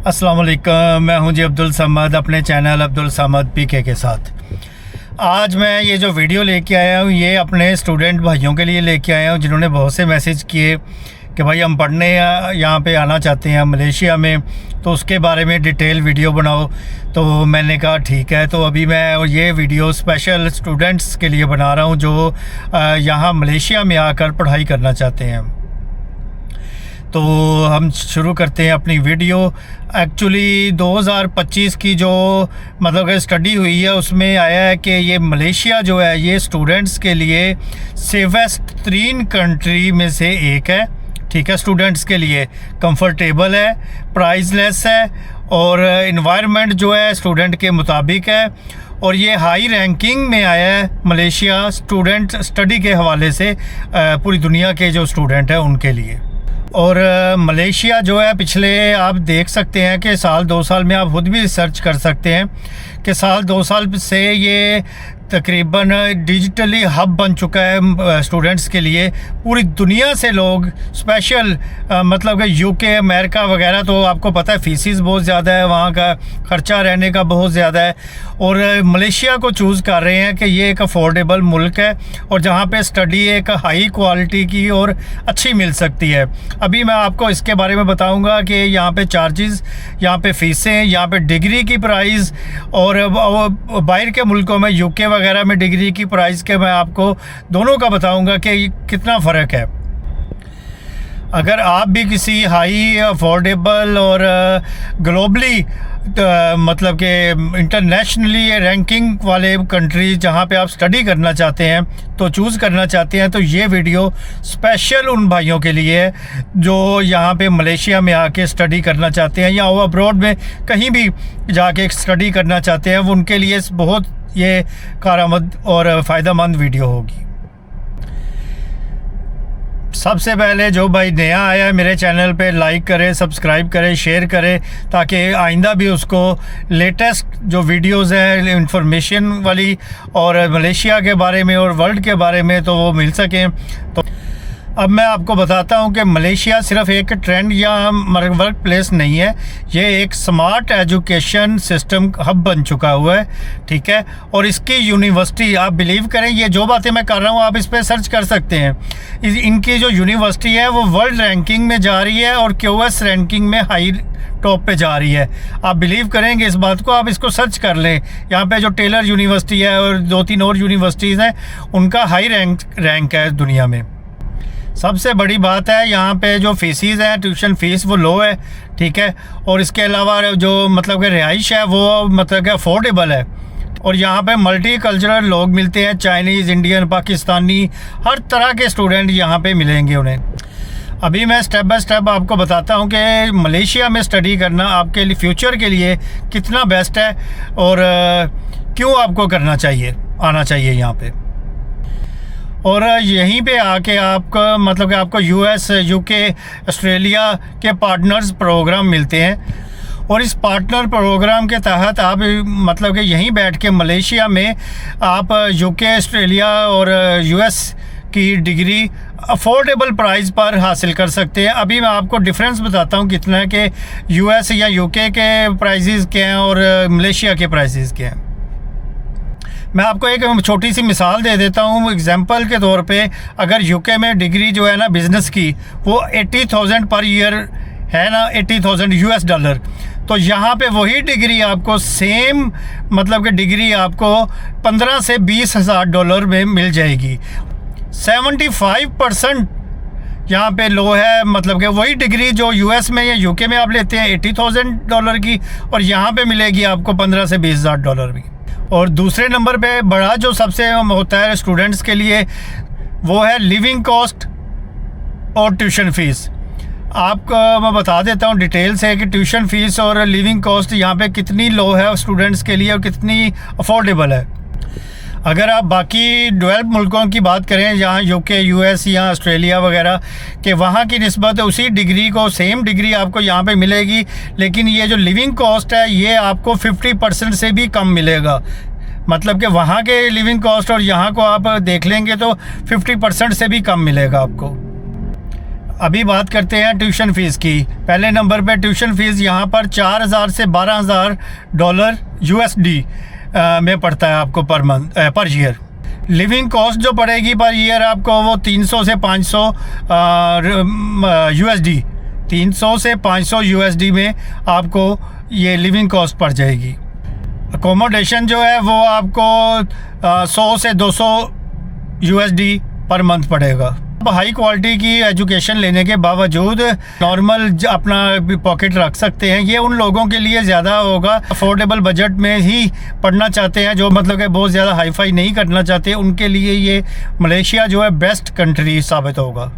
अस्सलाम वालेकुम, मैं हूं जी अब्दुल समद अपने चैनल अब्दुल समद पीके के साथ। आज मैं ये जो वीडियो लेके आया हूं ये अपने स्टूडेंट भाइयों के लिए लेके आया हूं जिन्होंने बहुत से मैसेज किए कि भाई हम पढ़ने यहाँ पे आना चाहते हैं मलेशिया में, तो उसके बारे में डिटेल वीडियो बनाओ। तो मैंने कहा ठीक है, तो अभी मैं ये वीडियो स्पेशल स्टूडेंट्स के लिए बना रहा हूँ जो यहाँ मलेशिया में आकर पढ़ाई करना चाहते हैं। तो हम शुरू करते हैं अपनी वीडियो। एक्चुअली 2025 की जो मतलब कि स्टडी हुई है उसमें आया है कि ये मलेशिया जो है ये स्टूडेंट्स के लिए सेफेस्ट 3 कंट्री में से एक है। ठीक है, स्टूडेंट्स के लिए कंफर्टेबल है, प्राइसलेस है और इन्वायरमेंट जो है स्टूडेंट के मुताबिक है। और ये हाई रैंकिंग में आया है मलेशिया स्टूडेंट स्टडी के हवाले से पूरी दुनिया के जो स्टूडेंट हैं उनके लिए। और मलेशिया जो है पिछले आप देख सकते हैं कि साल 2 साल में आप खुद भी सर्च कर सकते हैं कि साल 2 साल से ये तकरीबन डिजिटली हब बन चुका है स्टूडेंट्स के लिए। पूरी दुनिया से लोग स्पेशल मतलब कि यूके अमेरिका वगैरह, तो आपको पता है फ़ीसिस बहुत ज़्यादा है, वहाँ का ख़र्चा रहने का बहुत ज़्यादा है, और मलेशिया को चूज़ कर रहे हैं कि ये एक अफोर्डेबल मुल्क है और जहाँ पे स्टडी एक हाई क्वालिटी की और अच्छी मिल सकती है। अभी मैं आपको इसके बारे में बताऊँगा कि यहाँ पर चार्जेस, यहाँ पर फ़ीसें, यहाँ पर डिग्री की प्राइस और बाहर के मुल्कों में यूके वगैरह में डिग्री की प्राइस के मैं आपको दोनों का बताऊंगा कि कितना फ़र्क है। अगर आप भी किसी हाई अफोर्डेबल और ग्लोबली मतलब कि इंटरनेशनली रैंकिंग वाले कंट्री जहाँ पे आप स्टडी करना चाहते हैं तो चूज़ करना चाहते हैं, तो ये वीडियो स्पेशल उन भाइयों के लिए है जो यहाँ पे मलेशिया में आके स्टडी करना चाहते हैं या अब्रॉड में कहीं भी जाके स्टडी करना चाहते हैं। वो उनके लिए बहुत ये कारआमद और फ़ायदेमंद वीडियो होगी। सबसे पहले जो भाई नया आया है मेरे चैनल पे लाइक करे, सब्सक्राइब करे, शेयर करे ताकि आइंदा भी उसको लेटेस्ट जो वीडियोस हैं इंफॉर्मेशन वाली और मलेशिया के बारे में और वर्ल्ड के बारे में तो वो मिल सकें। तो अब मैं आपको बताता हूं कि मलेशिया सिर्फ एक ट्रेंड या वर्क प्लेस नहीं है, ये एक स्मार्ट एजुकेशन सिस्टम हब बन चुका हुआ है। ठीक है, और इसकी यूनिवर्सिटी आप बिलीव करें, ये जो बातें मैं कर रहा हूं आप इस पर सर्च कर सकते हैं। इनकी जो यूनिवर्सिटी है वो वर्ल्ड रैंकिंग में जा रही है और QS रैंकिंग में हाई टॉप पे जा रही है। आप बिलीव करेंगे इस बात को, आप इसको सर्च कर लें। यहाँ पे जो टेलर यूनिवर्सिटी है और 2-3 और यूनिवर्सिटीज़ हैं उनका हाई रैंक है दुनिया में। सबसे बड़ी बात है यहाँ पे जो फीसिस हैं, ट्यूशन फ़ीस वो लो है। ठीक है, और इसके अलावा जो मतलब कि रिहाइश है वो मतलब कि अफोर्डेबल है। और यहाँ पे मल्टी कल्चरल लोग मिलते हैं, चाइनीज़, इंडियन, पाकिस्तानी, हर तरह के स्टूडेंट यहाँ पे मिलेंगे उन्हें। अभी मैं स्टेप बाय स्टेप आपको बताता हूँ कि मलेशिया में स्टडी करना आपके लिए फ्यूचर के लिए कितना बेस्ट है और क्यों आपको करना चाहिए, आना चाहिए यहाँ पे। और यहीं पे आके आपका मतलब कि आपको US, UK, ऑस्ट्रेलिया के पार्टनर्स प्रोग्राम मिलते हैं और इस पार्टनर प्रोग्राम के तहत आप मतलब कि यहीं बैठ के मलेशिया में आप UK, ऑस्ट्रेलिया और US की डिग्री अफोर्डेबल प्राइस पर हासिल कर सकते हैं। अभी मैं आपको डिफरेंस बताता हूँ कितना है कि US या UK के प्राइसेस क्या हैं और मलेशिया के प्राइसेस क्या हैं। मैं आपको एक छोटी सी मिसाल दे देता हूँ एग्जांपल के तौर पे। अगर यूके में डिग्री जो है ना बिज़नेस की वो 80,000 पर ईयर है ना, 80,000 US डॉलर, तो यहाँ पे वही डिग्री आपको सेम मतलब कि डिग्री आपको 15 से 20,000 डॉलर में मिल जाएगी। 75% यहाँ पे लो है, मतलब कि वही डिग्री जो US में या UK में आप लेते हैं 80,000 डॉलर की और यहाँ पे मिलेगी आपको 15 से 20,000 डॉलर भी। और दूसरे नंबर पे बड़ा जो सबसे होता है स्टूडेंट्स के लिए वो है लिविंग कॉस्ट और ट्यूशन फ़ीस। आपको मैं बता देता हूँ डिटेल से कि ट्यूशन फ़ीस और लिविंग कॉस्ट यहाँ पे कितनी लो है स्टूडेंट्स के लिए और कितनी अफोर्डेबल है। अगर आप बाकी डेवलप मुल्कों की बात करें जहाँ UK, US या ऑस्ट्रेलिया वगैरह के, वहाँ की निस्बत उसी डिग्री को सेम डिग्री आपको यहाँ पे मिलेगी, लेकिन ये जो लिविंग कॉस्ट है ये आपको 50% से भी कम मिलेगा। मतलब कि वहाँ के लिविंग कॉस्ट और यहाँ को आप देख लेंगे तो 50% से भी कम मिलेगा आपको। अभी बात करते हैं ट्यूशन फ़ीस की। पहले नंबर पे ट्यूशन फ़ीस यहाँ पर 4,000 से $12,000 USD में पड़ता है आपको पर ईयर। लिविंग कॉस्ट जो पड़ेगी पर ईयर आपको वो 300 से 500 USD, 300 से 500 USD में आपको ये लिविंग कॉस्ट पड़ जाएगी। अकोमोडेशन जो है वो आपको 100 से 200 USD पर मंथ पड़ेगा। हाई क्वालिटी की एजुकेशन लेने के बावजूद नॉर्मल अपना पॉकेट रख सकते हैं। ये उन लोगों के लिए ज़्यादा होगा अफोर्डेबल बजट में ही पढ़ना चाहते हैं, जो मतलब कि बहुत ज़्यादा हाई फाई नहीं करना चाहते। उनके लिए ये मलेशिया जो है बेस्ट कंट्री साबित होगा।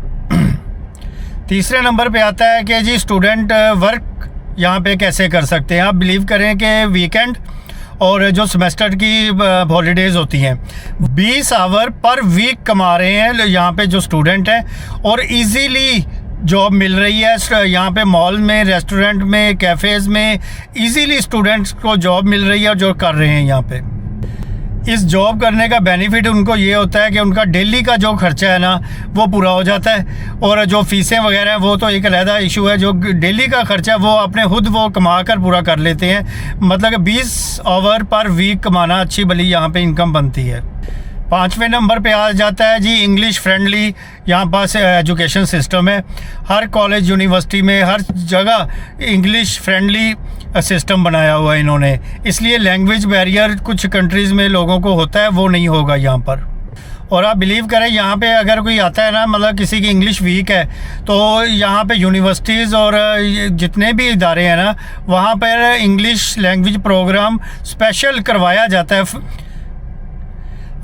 तीसरे नंबर पे आता है कि जी स्टूडेंट वर्क यहाँ पे कैसे कर सकते हैं। आप बिलीव करें कि वीकेंड और जो सेमेस्टर की हॉलीडेज़ होती हैं 20 आवर पर वीक कमा रहे हैं यहाँ पे जो स्टूडेंट हैं, और इजीली जॉब मिल रही है। यहाँ पे मॉल में, रेस्टोरेंट में, कैफ़ेज़ में इजीली स्टूडेंट्स को जॉब मिल रही है और जो कर रहे हैं यहाँ पे। इस जॉब करने का बेनिफिट उनको ये होता है कि उनका डेली का जो खर्चा है ना वो पूरा हो जाता है, और जो फ़ीसें वगैरह हैं वो तो एक अलहदा इशू है। जो डेली का खर्चा वो अपने खुद वो कमा कर पूरा कर लेते हैं। मतलब कि 20 आवर पर वीक कमाना अच्छी भली यहाँ पे इनकम बनती है। 5वें नंबर पे आ जाता है जी इंग्लिश फ्रेंडली यहाँ पास एजुकेशन सिस्टम है। हर कॉलेज यूनिवर्सिटी में हर जगह इंग्लिश फ्रेंडली सिस्टम बनाया हुआ है इन्होंने, इसलिए लैंग्वेज बैरियर कुछ कंट्रीज़ में लोगों को होता है वो नहीं होगा यहाँ पर। और आप बिलीव करें यहाँ पे अगर कोई आता है ना, मतलब किसी की इंग्लिश वीक है, तो यहाँ पे यूनिवर्सिटीज़ और जितने भी इदारे हैं ना वहाँ पर इंग्लिश लैंग्वेज प्रोग्राम स्पेशल करवाया जाता है।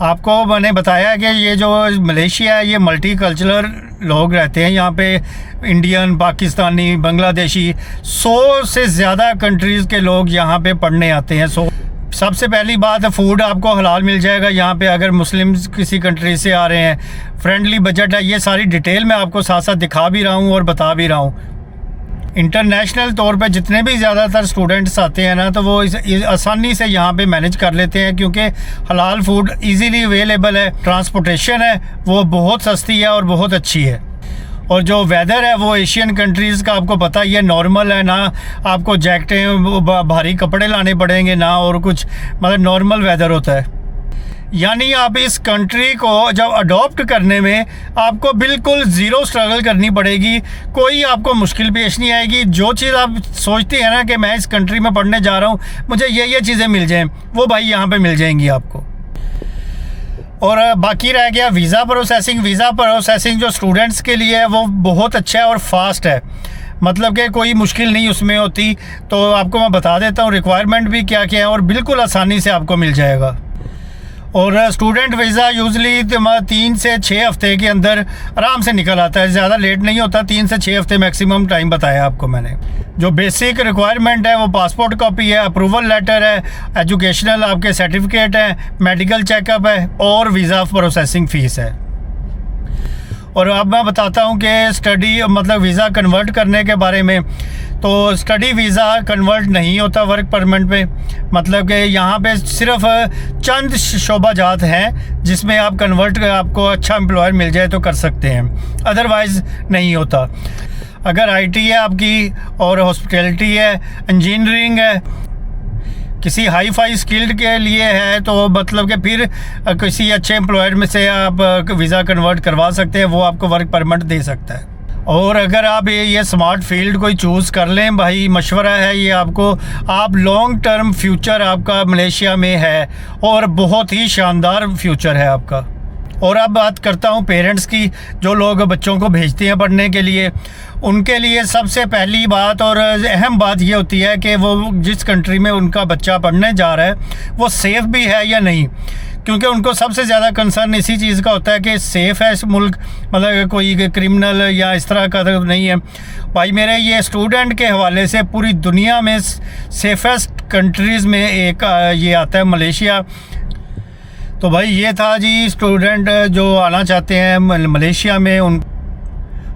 आपको मैंने बताया कि ये जो मलेशिया है ये मल्टी कल्चरल लोग रहते हैं यहाँ पे। इंडियन, पाकिस्तानी, बांग्लादेशी 100 से ज़्यादा कंट्रीज़ के लोग यहाँ पे पढ़ने आते हैं। सबसे पहली बात है फूड आपको हलाल मिल जाएगा यहाँ पे अगर मुस्लिम किसी कंट्री से आ रहे हैं। फ्रेंडली बजट है। ये सारी डिटेल मैं आपको साथ साथ दिखा भी रहा हूँ और बता भी रहा हूँ। इंटरनेशनल तौर पे जितने भी ज़्यादातर स्टूडेंट्स आते हैं ना तो वो आसानी से यहाँ पे मैनेज कर लेते हैं, क्योंकि हलाल फूड इजीली अवेलेबल है। ट्रांसपोर्टेशन है वो बहुत सस्ती है और बहुत अच्छी है। और जो वेदर है वो एशियन कंट्रीज़ का आपको पता ही है, नॉर्मल है। ना आपको जैकेटें भारी कपड़े लाने पड़ेंगे ना और कुछ, मतलब नॉर्मल वेदर होता है। यानी आप इस कंट्री को जब अडॉप्ट करने में आपको बिल्कुल ज़ीरो स्ट्रगल करनी पड़ेगी। कोई आपको मुश्किल पेश नहीं आएगी। जो चीज़ आप सोचते हैं ना कि मैं इस कंट्री में पढ़ने जा रहा हूँ, मुझे ये चीज़ें मिल जाएं, वो भाई यहाँ पे मिल जाएंगी आपको। और बाकी रह गया वीज़ा प्रोसेसिंग। वीज़ा प्रोसेसिंग जो स्टूडेंट्स के लिए है वो बहुत अच्छा है और फास्ट है, मतलब कि कोई मुश्किल नहीं उसमें होती। तो आपको मैं बता देता हूँ रिक्वायरमेंट भी क्या क्या है और बिल्कुल आसानी से आपको मिल जाएगा। और स्टूडेंट वीज़ा यूजली 3 से 6 हफ्ते के अंदर आराम से निकल आता है, ज़्यादा लेट नहीं होता। 3 से 6 हफ्ते मैक्सिमम टाइम बताया आपको मैंने। जो बेसिक रिक्वायरमेंट है वो पासपोर्ट कॉपी है, अप्रूवल लेटर है, एजुकेशनल आपके सर्टिफिकेट है, मेडिकल चेकअप है और वीज़ा प्रोसेसिंग फ़ीस है। और अब मैं बताता हूँ कि स्टडी मतलब वीज़ा कन्वर्ट करने के बारे में। तो स्टडी वीज़ा कन्वर्ट नहीं होता वर्क परमिट पे, मतलब कि यहाँ पे सिर्फ चंद शोबाजात हैं जिसमें आप कन्वर्ट आपको अच्छा एम्प्लॉयर मिल जाए तो कर सकते हैं, अदरवाइज़ नहीं होता। अगर आईटी है आपकी और हॉस्पिटैलिटी है, इंजीनियरिंग है, किसी हाई फाई स्किल्ड के लिए है तो मतलब कि फिर किसी अच्छे एम्प्लॉयर में से आप वीज़ा कन्वर्ट करवा सकते हैं, वो आपको वर्क परमिट दे सकता है। और अगर आप ये स्मार्ट फील्ड कोई चूज़ कर लें, भाई मशवरा है ये आपको, आप लॉन्ग टर्म फ्यूचर आपका मलेशिया में है और बहुत ही शानदार फ्यूचर है आपका। और अब बात करता हूँ पेरेंट्स की, जो लोग बच्चों को भेजते हैं पढ़ने के लिए। उनके लिए सबसे पहली बात और अहम बात ये होती है कि वो जिस कंट्री में उनका बच्चा पढ़ने जा रहा है वो सेफ़ भी है या नहीं, क्योंकि उनको सबसे ज़्यादा कंसर्न इसी चीज़ का होता है कि सेफ़ है इस मुल्क, मतलब कोई क्रिमिनल या इस तरह का तो नहीं है। भाई मेरे ये स्टूडेंट के हवाले से पूरी दुनिया में सेफेस्ट कंट्रीज़ में एक ये आता है मलेशिया। तो भाई ये था जी स्टूडेंट जो आना चाहते हैं मलेशिया में,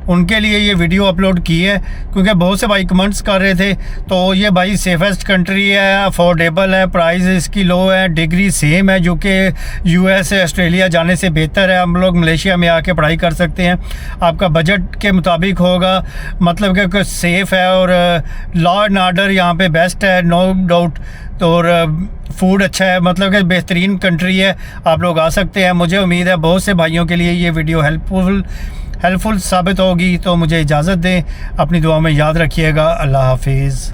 उनके लिए ये वीडियो अपलोड की है, क्योंकि बहुत से भाई कमेंट्स कर रहे थे। तो ये भाई सेफेस्ट कंट्री है, अफोर्डेबल है, प्राइस इसकी लो है, डिग्री सेम है जो कि US ऑस्ट्रेलिया जाने से बेहतर है। हम लोग मलेशिया में आके पढ़ाई कर सकते हैं, आपका बजट के मुताबिक होगा, मतलब कि सेफ़ है और लॉ एंड आर्डर यहाँ पे बेस्ट है, नो डाउट। तो और फूड अच्छा है, मतलब कि बेहतरीन कंट्री है, आप लोग आ सकते हैं। मुझे उम्मीद है बहुत से भाइयों के लिए ये वीडियो हेल्पफुल साबित होगी। तो मुझे इजाज़त दें, अपनी दुआ में याद रखिएगा। अल्लाह हाफिज़।